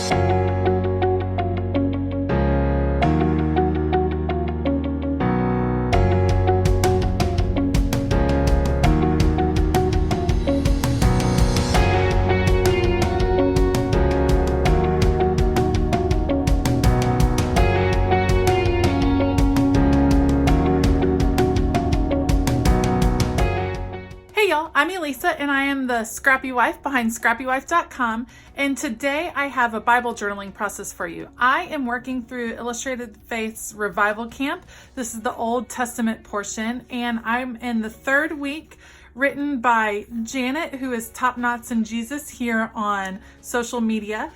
Hey y'all, I'm Elisa and I am the Scrappy Wife behind scrappywife.com, and today I have a Bible journaling process for you. I am working through Illustrated Faith's Revival Camp. This is the Old Testament portion, and I'm in the third week, written by Janet, who is Top Knots in Jesus here on social media.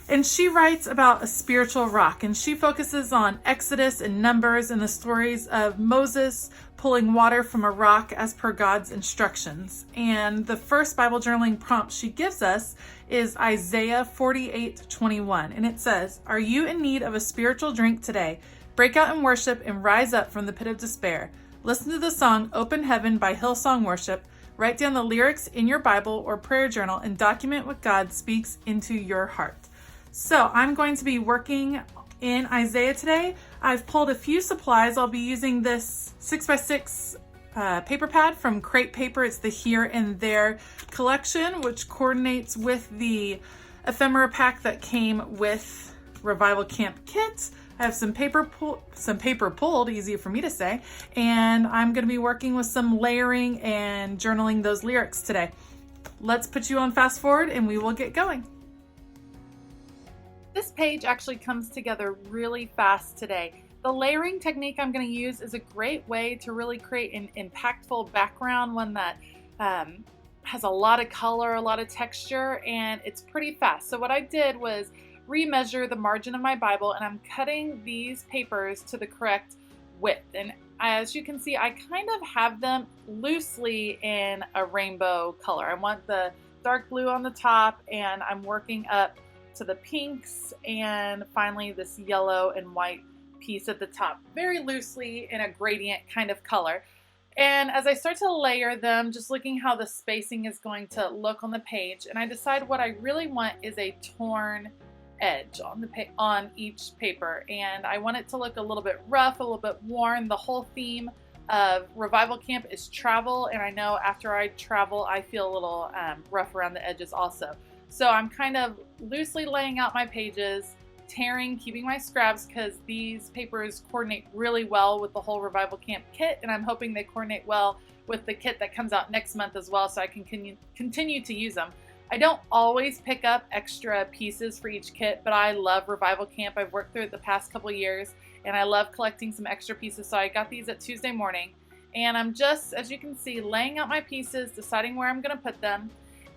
And she writes about a spiritual rock, and she focuses on Exodus and Numbers and the stories of Moses pulling water from a rock as per God's instructions. And the first Bible journaling prompt she gives us is Isaiah 48:21. And it says, "Are you in need of a spiritual drink today? Break out in worship and rise up from the pit of despair. Listen to the song Open Heaven by Hillsong Worship. Write down the lyrics in your Bible or prayer journal and document what God speaks into your heart." So I'm going to be working in Isaiah today. I've pulled a few supplies. I'll be using this 6x6 paper pad from Crate Paper. It's the Here and There collection, which coordinates with the ephemera pack that came with Revival Camp Kit. I have some paper pulled, easier for me to say, and I'm going to be working with some layering and journaling those lyrics today. Let's put you on fast forward and we will get going. This page actually comes together really fast today. The layering technique I'm going to use is a great way to really create an impactful background, one that has a lot of color, a lot of texture, and it's pretty fast. So what I did was remeasure the margin of my Bible, and I'm cutting these papers to the correct width. And as you can see, I kind of have them loosely in a rainbow color. I want the dark blue on the top, and I'm working up to the pinks, and finally this yellow and white piece at the top, very loosely in a gradient kind of color. And as I start to layer them, just looking how the spacing is going to look on the page, and I decide what I really want is a torn edge on each paper, and I want it to look a little bit rough, a little bit worn. The whole theme of Revival Camp is travel, and I know after I travel I feel a little rough around the edges also. So I'm kind of loosely laying out my pages, tearing, keeping my scraps, because these papers coordinate really well with the whole Revival Camp kit, and I'm hoping they coordinate well with the kit that comes out next month as well, so I can continue to use them. I don't always pick up extra pieces for each kit, but I love Revival Camp. I've worked through it the past couple years, and I love collecting some extra pieces, so I got these at Tuesday morning. And I'm just, as you can see, laying out my pieces, deciding where I'm going to put them.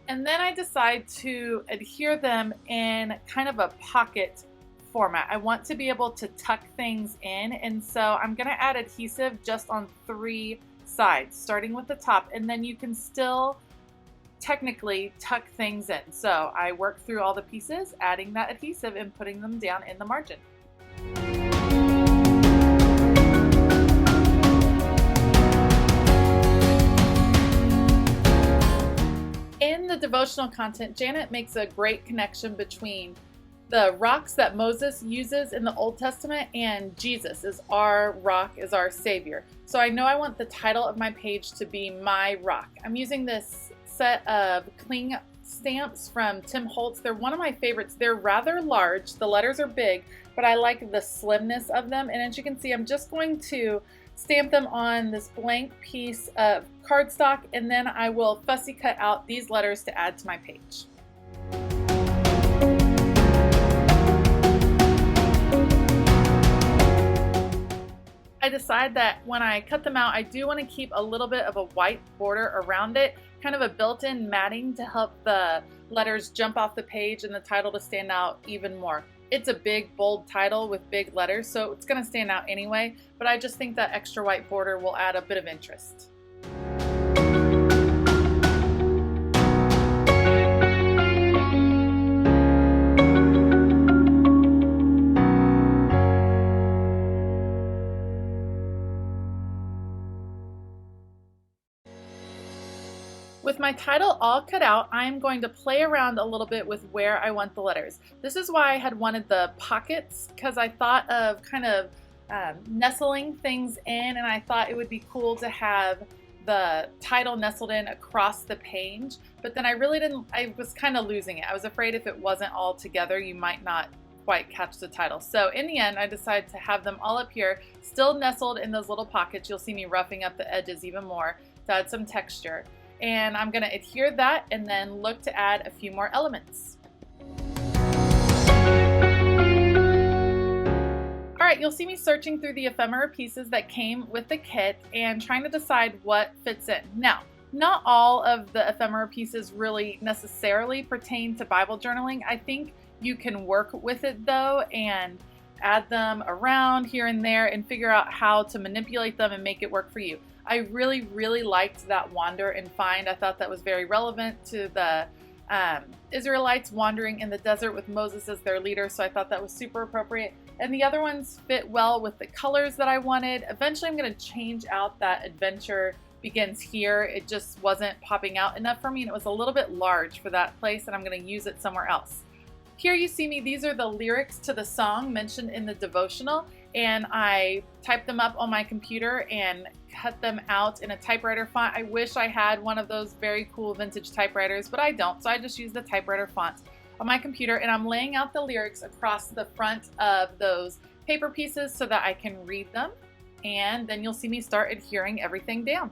And then I decide to adhere them in kind of a pocket format. I want to be able to tuck things in, and so I'm going to add adhesive just on 3 sides, starting with the top, and then you can still technically tuck things in. So I work through all the pieces, adding that adhesive and putting them down in the margin. In the devotional content, Janet makes a great connection between the rocks that Moses uses in the Old Testament and Jesus is our rock, is our Savior. So I know I want the title of my page to be My Rock. I'm using this set of cling stamps from Tim Holtz. They're one of my favorites. They're rather large. The letters are big, but I like the slimness of them. And as you can see, I'm just going to stamp them on this blank piece of cardstock, and then I will fussy cut out these letters to add to my page. I decide that when I cut them out, I do want to keep a little bit of a white border around it, kind of a built-in matting to help the letters jump off the page and the title to stand out even more. It's a big, bold title with big letters, so it's going to stand out anyway, but I just think that extra white border will add a bit of interest. With my title all cut out, I'm going to play around a little bit with where I want the letters. This is why I had wanted the pockets, because I thought of kind of nestling things in, and I thought it would be cool to have the title nestled in across the page, but then I was kind of losing it. I was afraid if it wasn't all together, you might not quite catch the title. So in the end, I decided to have them all up here, still nestled in those little pockets. You'll see me roughing up the edges even more to add some texture. And I'm going to adhere that and then look to add a few more elements. Alright, you'll see me searching through the ephemera pieces that came with the kit and trying to decide what fits in. Now, not all of the ephemera pieces really necessarily pertain to Bible journaling. I think you can work with it though and add them around here and there and figure out how to manipulate them and make it work for you. I really, really liked that wander and find. I thought that was very relevant to the Israelites wandering in the desert with Moses as their leader, so I thought that was super appropriate. And the other ones fit well with the colors that I wanted. Eventually I'm going to change out that adventure begins here. It just wasn't popping out enough for me, and it was a little bit large for that place, and I'm going to use it somewhere else. Here you see me, these are the lyrics to the song mentioned in the devotional, and I typed them up on my computer and cut them out in a typewriter font. I wish I had one of those very cool vintage typewriters, but I don't, so I just use the typewriter font on my computer, and I'm laying out the lyrics across the front of those paper pieces so that I can read them, and then you'll see me start adhering everything down.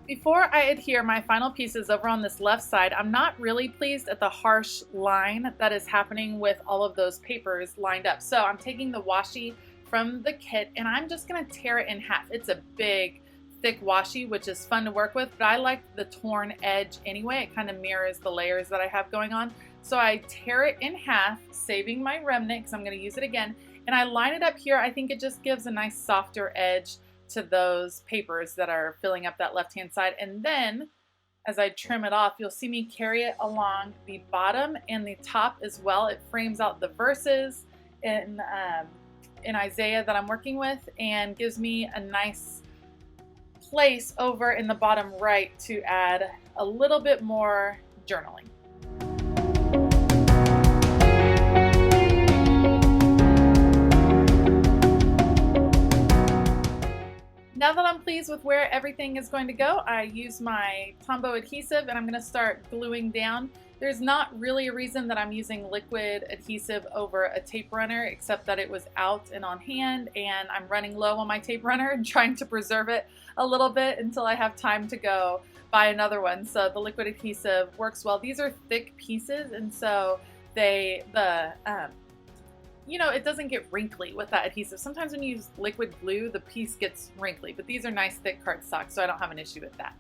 Before I adhere my final pieces over on this left side, I'm not really pleased at the harsh line that is happening with all of those papers lined up. So I'm taking the washi from the kit and I'm just going to tear it in half. It's a big, thick washi, which is fun to work with, but I like the torn edge anyway. It kind of mirrors the layers that I have going on. So I tear it in half, saving my remnant because I'm going to use it again, and I line it up here. I think it just gives a nice softer edge to those papers that are filling up that left-hand side. And then as I trim it off, you'll see me carry it along the bottom and the top as well. It frames out the verses in Isaiah that I'm working with and gives me a nice place over in the bottom right to add a little bit more journaling. Now that I'm pleased with where everything is going to go, I use my Tombow adhesive and I'm going to start gluing down. There's not really a reason that I'm using liquid adhesive over a tape runner, except that it was out and on hand and I'm running low on my tape runner and trying to preserve it a little bit until I have time to go buy another one. So the liquid adhesive works well. These are thick pieces, and so it doesn't get wrinkly with that adhesive. Sometimes when you use liquid glue, the piece gets wrinkly, but these are nice thick cardstock, so I don't have an issue with that.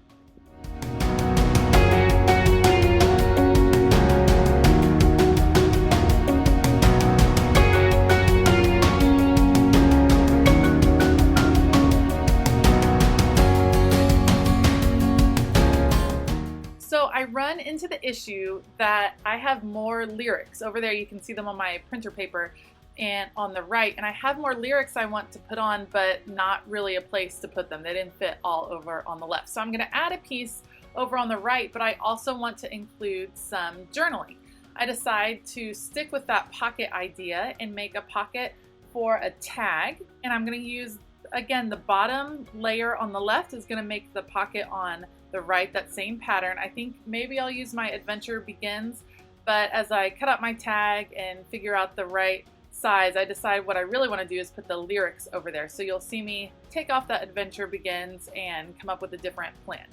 So I run into the issue that I have more lyrics. Over there you can see them on my printer paper and on the right, and I have more lyrics I want to put on, but not really a place to put them. They didn't fit all over on the left. So I'm going to add a piece over on the right, but I also want to include some journaling. I decide to stick with that pocket idea and make a pocket for a tag, and I'm going to use, again, the bottom layer on the left is going to make the pocket on the right, that same pattern. I think maybe I'll use my Adventure Begins, but as I cut out my tag and figure out the right size, I decide what I really want to do is put the lyrics over there. So you'll see me take off that Adventure Begins and come up with a different plan.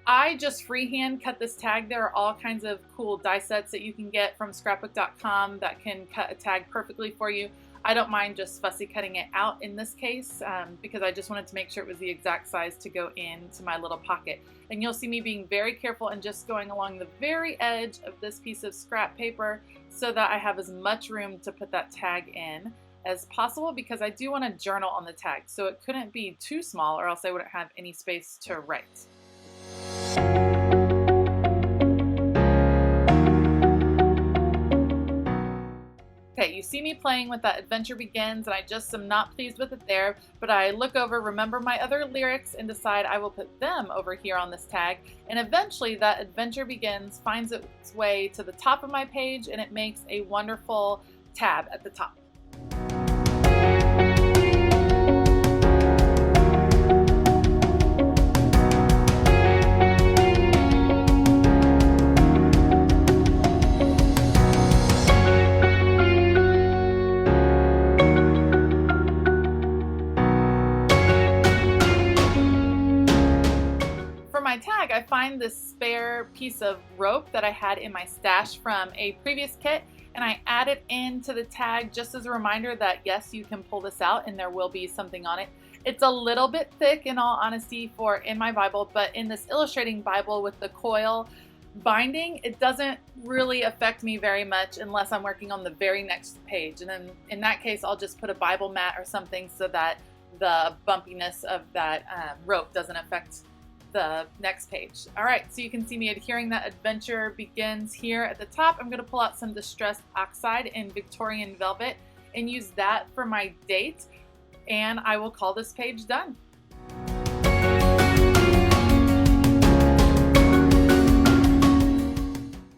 I just freehand cut this tag. There are all kinds of cool die sets that you can get from scrapbook.com that can cut a tag perfectly for you. I don't mind just fussy cutting it out in this case because I just wanted to make sure it was the exact size to go into my little pocket. And you'll see me being very careful and just going along the very edge of this piece of scrap paper so that I have as much room to put that tag in as possible, because I do want to journal on the tag. So it couldn't be too small or else I wouldn't have any space to write. see me playing with that adventure begins, and I just am not pleased with it there, but I look over, remember my other lyrics, and decide I will put them over here on this tag, and eventually that adventure begins finds its way to the top of my page, and it makes a wonderful tab at the top. For my tag, I find this spare piece of rope that I had in my stash from a previous kit, and I add it into the tag just as a reminder that yes, you can pull this out and there will be something on it. It's a little bit thick in all honesty for in my Bible, but in this illustrating Bible with the coil binding, it doesn't really affect me very much unless I'm working on the very next page. And then in that case, I'll just put a Bible mat or something so that the bumpiness of that rope doesn't affect the next page. All right, so you can see me adhering that adventure begins here at the top. I'm gonna pull out some distressed oxide in Victorian velvet and use that for my date, and I will call this page done.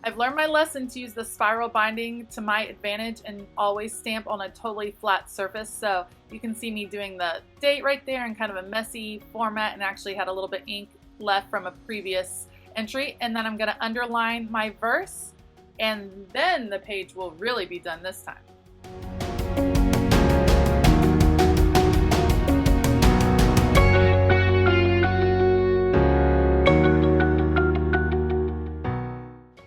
I've learned my lesson to use the spiral binding to my advantage and always stamp on a totally flat surface. So you can see me doing the date right there in kind of a messy format, and actually had a little bit ink left from a previous entry. And then I'm going to underline my verse, and then the page will really be done this time.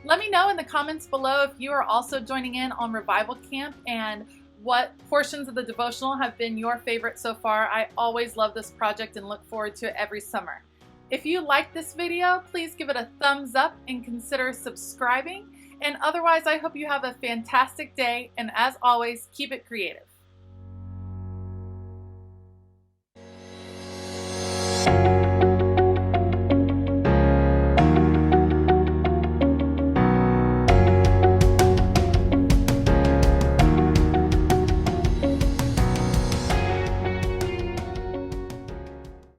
Let me know in the comments below if you are also joining in on Revival Camp and what portions of the devotional have been your favorite so far. I always love this project and look forward to it every summer. If you like this video, please give it a thumbs up and consider subscribing. And otherwise, I hope you have a fantastic day. And as always, keep it creative.